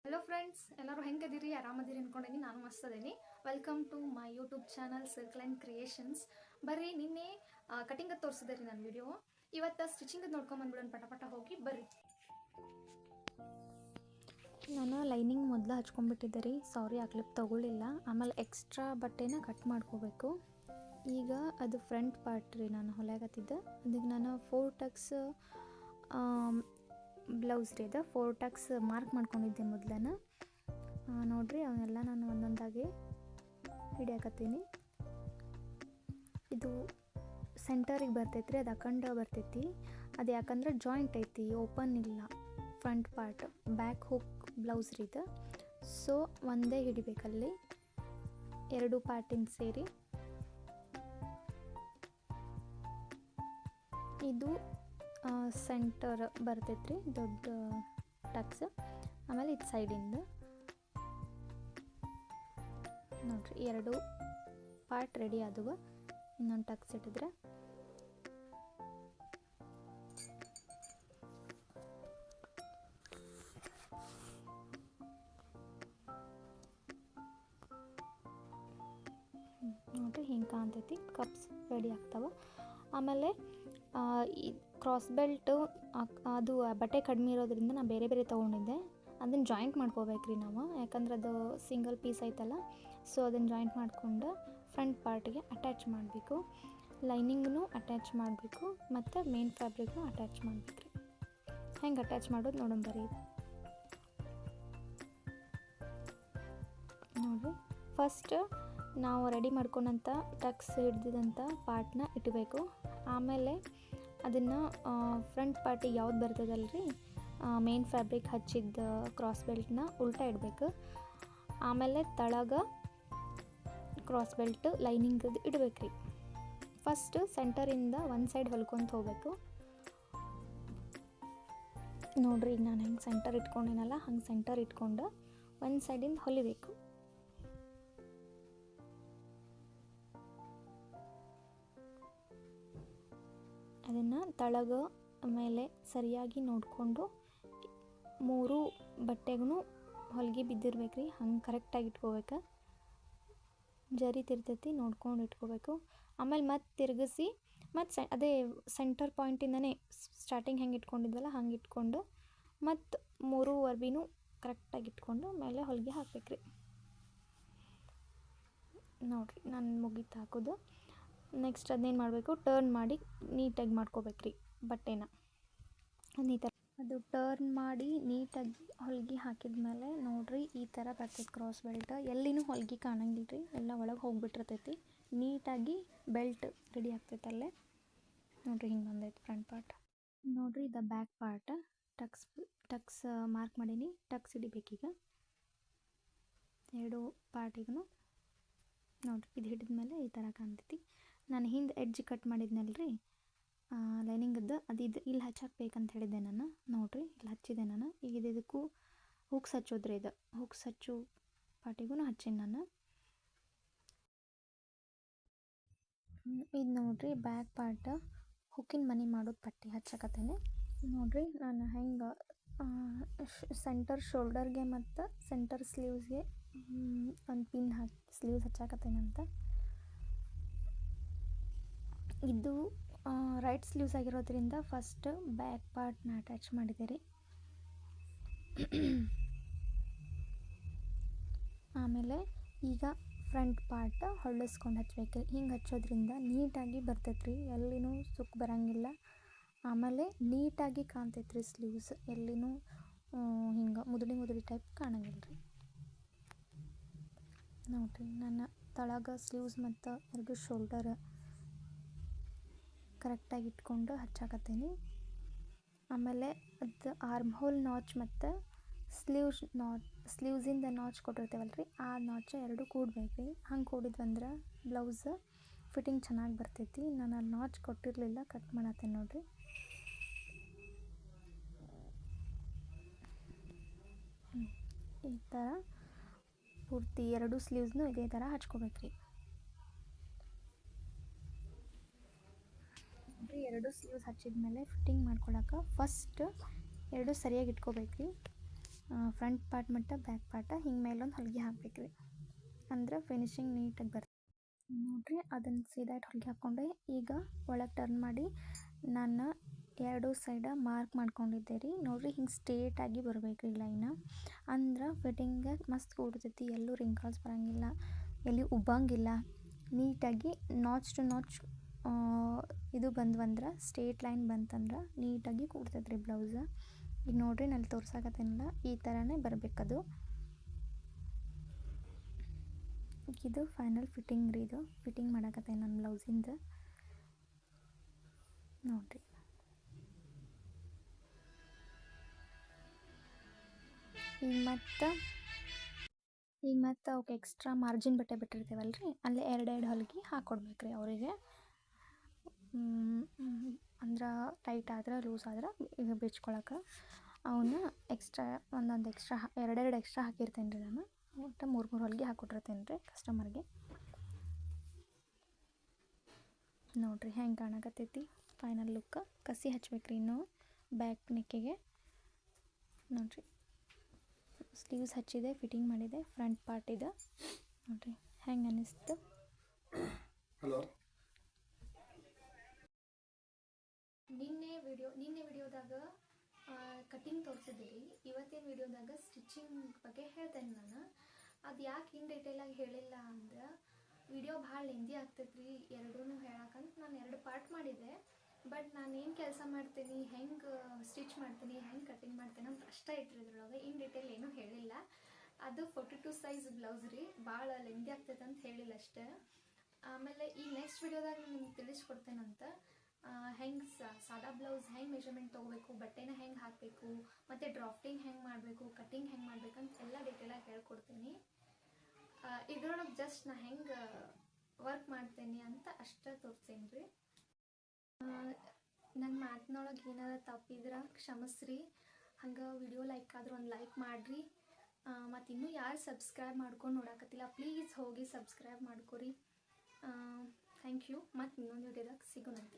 Hello friends, ಎಲ್ಲರೂ ಹೆಂಗದಿರಿ? ಆರಾಮದಿರಿ ಅನ್ಕೊಂಡೇನಿ. ನಾನು ಮಸ್ತ್ ಅದೇನಿ. Welcome to my YouTube channel circle and creations. ಬರ್ರಿ, ನಿನ್ನೆ ಕಟಿಂಗ್ ತೋರಿಸಿದೆ ರೀ ನನ್ನ ವಿಡಿಯೋ. ಇವತ್ತು ಸ್ಟಿಚಿಂಗ್ ನೋಡ್ಕೊಂಬಂದ್ಬಿಡೋಣ, ಪಟ ಹೋಗಿ ಬರ್ರಿ. ನಾನು ಲೈನಿಂಗ್ ಮೊದಲು ಹಚ್ಕೊಂಡ್ಬಿಟ್ಟಿದ್ದೆ ರೀ. ಸಾರಿ, ಆ ಕ್ಲಿಪ್ ತೊಗೊಳ್ಳಿಲ್ಲ. ಆಮೇಲೆ ಎಕ್ಸ್ಟ್ರಾ ಬಟ್ಟೆನ ಕಟ್ ಮಾಡ್ಕೋಬೇಕು. ಈಗ ಅದು ಫ್ರಂಟ್ ಪಾರ್ಟ್ ರೀ ನಾನು ಹೊಲಿಯಾಗತ್ತಿದ್ದೆ. ಅದಕ್ಕೆ ನಾನು 4 ಟಕ್ಸ್ ಬ್ಲೌಸ್ ರೀ ಅದು 4 ಟಕ್ಸ್ ಮಾರ್ಕ್ ಮಾಡ್ಕೊಂಡಿದ್ದೆ ಮೊದಲನ. ನೋಡಿರಿ, ಅವನ್ನೆಲ್ಲ ನಾನು ಒಂದೊಂದಾಗಿ ಹಿಡಿಯಾಕತ್ತೀನಿ. ಇದು ಸೆಂಟರಿಗೆ ಬರ್ತೈತೆ ರೀ, ಅದು ಅಖಂಡ ಬರ್ತೈತಿ. ಅದು ಯಾಕಂದ್ರೆ ಜಾಯಿಂಟ್ ಐತಿ, ಓಪನ್ ಇಲ್ಲ front part. Back hook blouse ರೀ ಇದು. ಸೊ ಒಂದೇ ಹಿಡಿಬೇಕಲ್ಲಿ, 2 ಪಾರ್ಟಿಂದ ಸೇರಿ. ಇದು ಸೆಂಟರ್ ಬರ್ತೈತೆ ರೀ, ದೊಡ್ಡ ಟಕ್ಸ್. ಆಮೇಲೆ ಇದು ಸೈಡಿಂದ ನೋಡ್ರಿ, 2 ಪಾರ್ಟ್ ರೆಡಿ ಆದವು. ಇನ್ನೊಂದು ಟಕ್ಸ್ ಇಟ್ಟಿದ್ರೆ ನೋಡ್ರಿ ಹಿಂಗೆ ಕಾಣ್ತೈತಿ. ಕಪ್ಸ್ ರೆಡಿ ಆಗ್ತಾವೆ. ಆಮೇಲೆ ಈ ಕ್ರಾಸ್ ಬೆಲ್ಟು ಅದು ಬಟ್ಟೆ ಕಡಿಮೆ ಇರೋದ್ರಿಂದ ನಾನು ಬೇರೆ ತೊಗೊಂಡಿದ್ದೆ. ಅದನ್ನು ಜಾಯಿಂಟ್ ಮಾಡ್ಕೋಬೇಕ್ರಿ ನಾವು, ಯಾಕಂದ್ರೆ ಅದು ಸಿಂಗಲ್ ಪೀಸ್ ಐತಲ್ಲ. ಸೊ ಅದನ್ನು ಜಾಯಿಂಟ್ ಮಾಡಿಕೊಂಡು ಫ್ರಂಟ್ ಪಾರ್ಟಿಗೆ ಅಟ್ಯಾಚ್ ಮಾಡಬೇಕು. ಲೈನಿಂಗ್ನು ಅಟ್ಯಾಚ್ ಮಾಡಬೇಕು ಮತ್ತು ಮೇನ್ ಫ್ಯಾಬ್ರಿಕ್ನು ಅಟ್ಯಾಚ್ ಮಾಡಬೇಕು ರೀ. ಹೆಂಗೆ ಅಟ್ಯಾಚ್ ಮಾಡೋದು ನೋಡೋಣ ಬರ್ರಿ. ನೋಡಿರಿ, ಫಸ್ಟ್ ನಾವು ರೆಡಿ ಮಾಡ್ಕೊಂಡಂಥ ಟಕ್ಸ್ ಹಿಡ್ದಿದಂಥ ಪಾರ್ಟ್ನ ಇಟ್ಟಬೇಕು. ಆಮೇಲೆ ಅದನ್ನು ಫ್ರಂಟ್ ಪಾರ್ಟಿಗೆ ಯಾವ್ದು ಬರ್ತದಲ್ರಿ, ಮೇನ್ ಫ್ಯಾಬ್ರಿಕ್ ಹಚ್ಚಿದ್ದ ಕ್ರಾಸ್ ಬೆಲ್ಟ್ನ ಉಲ್ಟಾ ಇಡಬೇಕು. ಆಮೇಲೆ ತಳಗ ಕ್ರಾಸ್ ಬೆಲ್ಟ್ ಲೈನಿಂಗ್ ಇಡಬೇಕು ರೀ. ಫಸ್ಟ್ ಸೆಂಟರಿಂದ ಒಂದು ಸೈಡ್ ಹೊಲ್ಕೊಂತ ಹೋಗ್ಬೇಕು. ನೋಡ್ರಿ, ಈಗ ನಾನು ಹೆಂಗೆ ಸೆಂಟರ್ ಇಟ್ಕೊಂಡಿನಲ್ಲ, ಹಂಗೆ ಸೆಂಟರ್ ಇಟ್ಕೊಂಡು ಒಂದು ಸೈಡಿಂದ ಹೊಲಿಬೇಕು. ಅದನ್ನು ತಳಗ ಮೇಲೆ ಸರಿಯಾಗಿ ನೋಡಿಕೊಂಡು 3 ಬಟ್ಟೆಗೂ ಹೊಲಿಗೆ ಬಿದ್ದಿರ್ಬೇಕು ರೀ. ಹಂಗೆ ಕರೆಕ್ಟಾಗಿ ಇಟ್ಕೋಬೇಕು. ಜರಿ ತಿರ್ತೈತಿ ನೋಡ್ಕೊಂಡು ಇಟ್ಕೋಬೇಕು. ಆಮೇಲೆ ಮತ್ತೆ ತಿರುಗಿಸಿ ಮತ್ತು ಅದೇ ಸೆಂಟರ್ ಪಾಯಿಂಟಿಂದನೇ ಸ್ಟಾರ್ಟಿಂಗ್ ಹೆಂಗೆ ಇಟ್ಕೊಂಡಿದ್ವಲ್ಲ ಹಂಗೆ ಇಟ್ಕೊಂಡು ಮತ್ತು 3 ವರ್ಬಿನೂ ಕರೆಕ್ಟಾಗಿ ಇಟ್ಕೊಂಡು ಮೇಲೆ ಹೊಲಿಗೆ ಹಾಕ್ಬೇಕು ರೀ. ನೋಡಿರಿ, ನಾನು ಮುಗೀತು ಹಾಕೋದು. ನೆಕ್ಸ್ಟ್ ಅದನ್ನೇನು ಮಾಡಬೇಕು, ಟರ್ನ್ ಮಾಡಿ ನೀಟಾಗಿ ಮಾಡ್ಕೋಬೇಕು ರೀ ಬಟ್ಟೆನ. ಈ ಥರ ಅದು ಟರ್ನ್ ಮಾಡಿ ನೀಟಾಗಿ ಹೊಲಿಗೆ ಹಾಕಿದ್ಮೇಲೆ ನೋಡಿರಿ, ಈ ಥರ ಬರ್ತೈತೆ ಕ್ರಾಸ್ ಬೆಲ್ಟ್. ಎಲ್ಲಿನೂ ಹೊಲಿಗೆ ಕಾಣಂಗಿಲ್ಲ ರೀ, ಎಲ್ಲ ಒಳಗೆ ಹೋಗಿಬಿಟ್ಟಿರ್ತೈತಿ. ನೀಟಾಗಿ ಬೆಲ್ಟ್ ರೆಡಿ ಆಗ್ತೈತೆ ಅಲ್ಲೇ. ನೋಡಿರಿ, ಹಿಂಗೆ ಬಂದೈತೆ ಫ್ರಂಟ್ ಪಾರ್ಟ್. ನೋಡಿರಿ, ಇದು ಬ್ಯಾಕ್ ಪಾರ್ಟ್. ಟಕ್ಸ್ ಮಾರ್ಕ್ ಮಾಡೀನಿ. ಟಕ್ಸ್ ಹಿಡಿಬೇಕೀಗ 2 ಪಾರ್ಟಿಗೂ. ನೋಡಿರಿ, ಇದು ಹಿಡಿದ್ಮೇಲೆ ಈ ಥರ ಕಾಣ್ತೈತಿ. ನಾನು ಹಿಂದೆ ಎಡ್ಜ್ ಕಟ್ ಮಾಡಿದ್ನಲ್ರಿ ಲೈನಿಂಗದ್ದು, ಅದು ಇಲ್ಲಿ ಹಚ್ಚಾಕ್ಬೇಕಂತ ಹೇಳಿದ್ದೆ ನಾನು. ನೋಡಿರಿ, ಇಲ್ಲಿ ಹಚ್ಚಿದೆ ನಾನು. ಈಗ ಇದಕ್ಕೂ ಹುಕ್ಸ್ ಹಚ್ಚೋದ್ರಿ. ಇದು ಹುಕ್ಸ್ ಹಚ್ಚೋ ಪಾರ್ಟಿಗೂ ಹಚ್ಚೀನಿ ನಾನು. ಇದು ನೋಡಿರಿ, ಬ್ಯಾಕ್ ಪಾರ್ಟ್ ಹುಕ್ಕಿನ ಮನಿ ಮಾಡೋದು ಪಟ್ಟಿ ಹಚ್ಚಕತ್ತೇನೆ. ನೋಡಿರಿ, ನಾನು ಹೆಂಗೆ ಸೆಂಟರ್ ಶೋಲ್ಡರ್ಗೆ ಮತ್ತು ಸೆಂಟರ್ ಸ್ಲೀವ್ಸ್ಗೆ ಒಂದು ಪಿನ್ ಹಾಕಿ ಸ್ಲೀವ್ಸ್ ಹಚ್ಚಾಕತ್ತೇನಂತ. ಇದು ರೈಟ್ ಸ್ಲೀವ್ಸ್ ಆಗಿರೋದ್ರಿಂದ ಫಸ್ಟ್ ಬ್ಯಾಕ್ ಪಾರ್ಟ್ನ ಅಟ್ಯಾಚ್ ಮಾಡಿದೆ ರೀ. ಆಮೇಲೆ ಈಗ ಫ್ರಂಟ್ ಪಾರ್ಟ್ ಹೊಳ್ಳಿಸ್ಕೊಂಡು ಹಚ್ಬೇಕು. ಹಿಂಗೆ ಹಚ್ಚೋದ್ರಿಂದ ನೀಟಾಗಿ ಬರ್ತೈತೆ ರೀ, ಎಲ್ಲಿನೂ ಸುಕ್ ಬರೋಂಗಿಲ್ಲ. ಆಮೇಲೆ ನೀಟಾಗಿ ಕಾಣ್ತೈತೆ ರೀ ಸ್ಲೀವ್ಸ್, ಎಲ್ಲಿನೂ ಹಿಂಗೆ ಮುದುಡಿ ಟೈಪ್ ಕಾಣಂಗಿಲ್ಲ ರೀ. ನೋಡಿರಿ, ನನ್ನ ತಳಗ ಸ್ಲೀವ್ಸ್ ಮತ್ತು 2 ಶೋಲ್ಡರ್ ಕರೆಕ್ಟಾಗಿ ಇಟ್ಕೊಂಡು ಹಚ್ಚಾಕತ್ತೀನಿ. ಆಮೇಲೆ ಅದು ಆರ್ಮ್ ಹೋಲ್ ನಾಚ್ ಮತ್ತು ಸ್ಲೀವ್ಸಿಂದ ನಾಚ್ ಕೊಟ್ಟಿರ್ತೇವಲ್ಲ ರೀ, ಆ ನಾಚ 2 ಕೂಡ್ಬೇಕು ರೀ. ಹಂಗೆ ಕೂಡಿದ್ವಂದ್ರೆ ಬ್ಲೌಸ್ ಫಿಟ್ಟಿಂಗ್ ಚೆನ್ನಾಗಿ ಬರ್ತೈತಿ. ನಾನು ಅಲ್ಲಿ ನಾಚ್ ಕೊಟ್ಟಿರಲಿಲ್ಲ, ಕಟ್ ಮಾಡತ್ತೇನೆ ನೋಡಿರಿ. ಈ ಥರ ಪೂರ್ತಿ 2 ಸ್ಲೀವ್ಸ್ನು ಇದೇ ಥರ ಹಚ್ಕೋಬೇಕು ರೀ. 2 ಸ್ಲೀವ್ಸ್ ಹಚ್ಚಿದ್ಮೇಲೆ ಫಿಟ್ಟಿಂಗ್ ಮಾಡ್ಕೊಳಕ್ಕೆ ಫಸ್ಟ್ 2 ಸರಿಯಾಗಿ ಇಟ್ಕೋಬೇಕು ರೀ. ಫ್ರಂಟ್ ಪಾರ್ಟ್ ಮಟ್ಟ ಬ್ಯಾಕ್ ಪಾರ್ಟ ಹಿಂಗೆ ಮೇಲೊಂದು ಹೊಲಿಗೆ ಹಾಕ್ಬೇಕು ರೀ, ಅಂದ್ರೆ ಫಿನಿಶಿಂಗ್ ನೀಟಾಗಿ ಬರ್ತದೆ ನೋಡಿರಿ. ಅದನ್ನು ಸೀದಾ ಹೊಲಿಗೆ ಹಾಕ್ಕೊಂಡೆ. ಈಗ ಒಳಗೆ ಟರ್ನ್ ಮಾಡಿ ನಾನು 2 ಸೈಡ ಮಾರ್ಕ್ ಮಾಡ್ಕೊಂಡಿದ್ದೆ ರೀ. ನೋಡಿರಿ ಹಿಂಗೆ ಸ್ಟ್ರೇಟಾಗಿ ಬರಬೇಕು ಈ ಲೈನ, ಅಂದ್ರೆ ಫಿಟ್ಟಿಂಗ್ ಮಸ್ತ್ ಕೂಡ್ತೈತಿ, ಎಲ್ಲೂ ರಿಂಕಲ್ಸ್ ಬರೋಂಗಿಲ್ಲ, ಎಲ್ಲಿ ಉಬ್ಬಂಗಿಲ್ಲ, ನೀಟಾಗಿ ನಾಚ್ ಟು ನಾಚ್ ಇದು ಬಂದ್ವಂದ್ರೆ ಸ್ಟ್ರೇಟ್ ಲೈನ್ ಬಂತಂದ್ರೆ ನೀಟಾಗಿ ಕೂಡ್ತೈತೆ ರೀ ಬ್ಲೌಸ. ಈಗ ನೋಡಿರಿ ನಲ್ಲಿ ತೋರ್ಸಾಕತ್ತೇನಲ್ಲ ಈ ಥರನೇ ಬರಬೇಕದು. ಇದು ಫೈನಲ್ ಫಿಟ್ಟಿಂಗ್ ರೀ, ಇದು ಫಿಟ್ಟಿಂಗ್ ಮಾಡಾಕತ್ತೇನೆ ನನ್ನ ಬ್ಲೌಸಿಂದ ನೋಡಿರಿ. ಈಗ ಮತ್ತು ಅವಕ್ಕೆ ಎಕ್ಸ್ಟ್ರಾ ಮಾರ್ಜಿನ್ ಬಟ್ಟೆ ಬಿಟ್ಟಿರ್ತೀವಲ್ಲ ರೀ, ಅಲ್ಲಿ 2 ಹೊಲಿಗೆ ಹಾಕ್ಕೊಡ್ಬೇಕು ರೀ ಅವರಿಗೆ. ಅಂದ್ರೆ ಟೈಟ್ ಆದ್ರೆ ಲೂಸ್ ಆದ್ರೆ ಈಗ ಬಿಚ್ಕೊಳಕ್ಕೆ ಅವನ್ನ ಎಕ್ಸ್ಟ್ರಾ ಒಂದೊಂದು ಎಕ್ಸ್ಟ್ರಾ 2 ಎಕ್ಸ್ಟ್ರಾ ಹಾಕಿರ್ತೇನೆ ರೀ ನಾನು. ಒಟ್ಟು 3 ಹೊಲಿಗೆ ಹಾಕ್ಕೊಟ್ಟಿರ್ತೇನೆ ರೀ ಕಸ್ಟಮರ್ಗೆ. ನೋಡಿರಿ ಹೆಂಗೆ ಕಾಣಕತ್ತೈತಿ ಫೈನಲ್ ಲುಕ್. ಕಸಿ ಹಚ್ಬೇಕು ರೀ ಇನ್ನೂ ಬ್ಯಾಕ್ ನೆಕ್ಕಿಗೆ. ನೋಡಿರಿ ಸ್ಲೀವ್ಸ್ ಹಚ್ಚಿದೆ, ಫಿಟ್ಟಿಂಗ್ ಮಾಡಿದೆ, ಫ್ರಂಟ್ ಪಾರ್ಟ್ ಇದೆ ನೋಡಿರಿ ಹೆಂಗೆ ಅನ್ನಿಸ್ತು. ಹಲೋ, ನಿನ್ನೆ ವಿಡಿಯೋದಾಗ ಕಟ್ಟಿಂಗ್ ತೋರಿಸಿದ್ದೀರಿ, ಇವತ್ತಿನ ವಿಡಿಯೋದಾಗ ಸ್ಟಿಚಿಂಗ್ ಬಗ್ಗೆ ಹೇಳ್ತೇನೆ ನಾನು. ಅದು ಯಾಕೆ ಇನ್ ಡೀಟೇಲಾಗಿ ಹೇಳಿಲ್ಲ ಅಂದ್ರೆ ವಿಡಿಯೋ ಭಾಳ ಲೆಂದಿ ಆಗ್ತೈತೆ ರೀ ಎರಡೂ ಹೇಳಕ್ಕಂತ ನಾನು 2 ಪಾರ್ಟ್ ಮಾಡಿದ್ದೆ. ಬಟ್ ನಾನು ಏನು ಕೆಲಸ ಮಾಡ್ತೀನಿ, ಹೆಂಗೆ ಸ್ಟಿಚ್ ಮಾಡ್ತೀನಿ, ಹೆಂಗೆ ಕಟ್ಟಿಂಗ್ ಮಾಡ್ತೀನಿ ಅಂತ ಅಷ್ಟೇ ಇಟ್ರಿ ಇದ್ರೊಳಗೆ. ಇನ್ ಡೀಟೇಲ್ ಏನೂ ಹೇಳಿಲ್ಲ. ಅದು 42 ಸೈಜ್ ಬ್ಲೌಸ್ ರೀ, ಭಾಳ ಲೆಂದಿ ಆಗ್ತೈತೆ ಅಂತ ಹೇಳಿಲ್ಲ ಅಷ್ಟೇ. ಆಮೇಲೆ ಈ ನೆಕ್ಸ್ಟ್ ವಿಡಿಯೋದಾಗ ನಿಮ್ಗೆ ತಿಳಿಸ್ಕೊಡ್ತೇನಂತ ಹೆಂಗೆ ಸಾದಾ ಬ್ಲೌಸ್ ಹೆಂಗೆ ಮೆಜರ್ಮೆಂಟ್ ತೊಗೋಬೇಕು, ಬಟ್ಟೆನ ಹೆಂಗೆ ಹಾಕಬೇಕು, ಮತ್ತು ಡ್ರಾಫ್ಟಿಂಗ್ ಹೆಂಗೆ ಮಾಡಬೇಕು, ಕಟ್ಟಿಂಗ್ ಹೆಂಗೆ ಮಾಡ್ಬೇಕಂತ ಎಲ್ಲ ಡೀಟೇಲಾಗಿ ಹೇಳ್ಕೊಡ್ತೀನಿ. ಇದ್ರೊಳಗೆ ಜಸ್ಟ್ ನಾ ಹೆಂಗೆ ವರ್ಕ್ ಮಾಡ್ತೇನೆ ಅಂತ ಅಷ್ಟೇ ತೋರಿಸ್ತೇನೆ ರೀ. ನನ್ನ ಮಾತಿನೊಳಗೆ ಏನಾರ ತಪ್ಪಿದ್ರೆ ಕ್ಷಮಿಸ್ರಿ. ಹಂಗೆ ವಿಡಿಯೋ ಲೈಕ್ ಆದ್ರೆ ಒಂದು ಲೈಕ್ ಮಾಡಿರಿ. ಮತ್ತು ಇನ್ನೂ ಯಾರು ಸಬ್ಸ್ಕ್ರೈಬ್ ಮಾಡ್ಕೊಂಡು ನೋಡಕತ್ತಿಲ್ಲ ಪ್ಲೀಸ್ ಹೋಗಿ ಸಬ್ಸ್ಕ್ರೈಬ್ ಮಾಡ್ಕೊರಿ. Thank you. ಮತ್ತು ಇನ್ನೊಂದು ವಿಡಿಯೋದಾಗ ಸಿಗೋಣಂತೆ.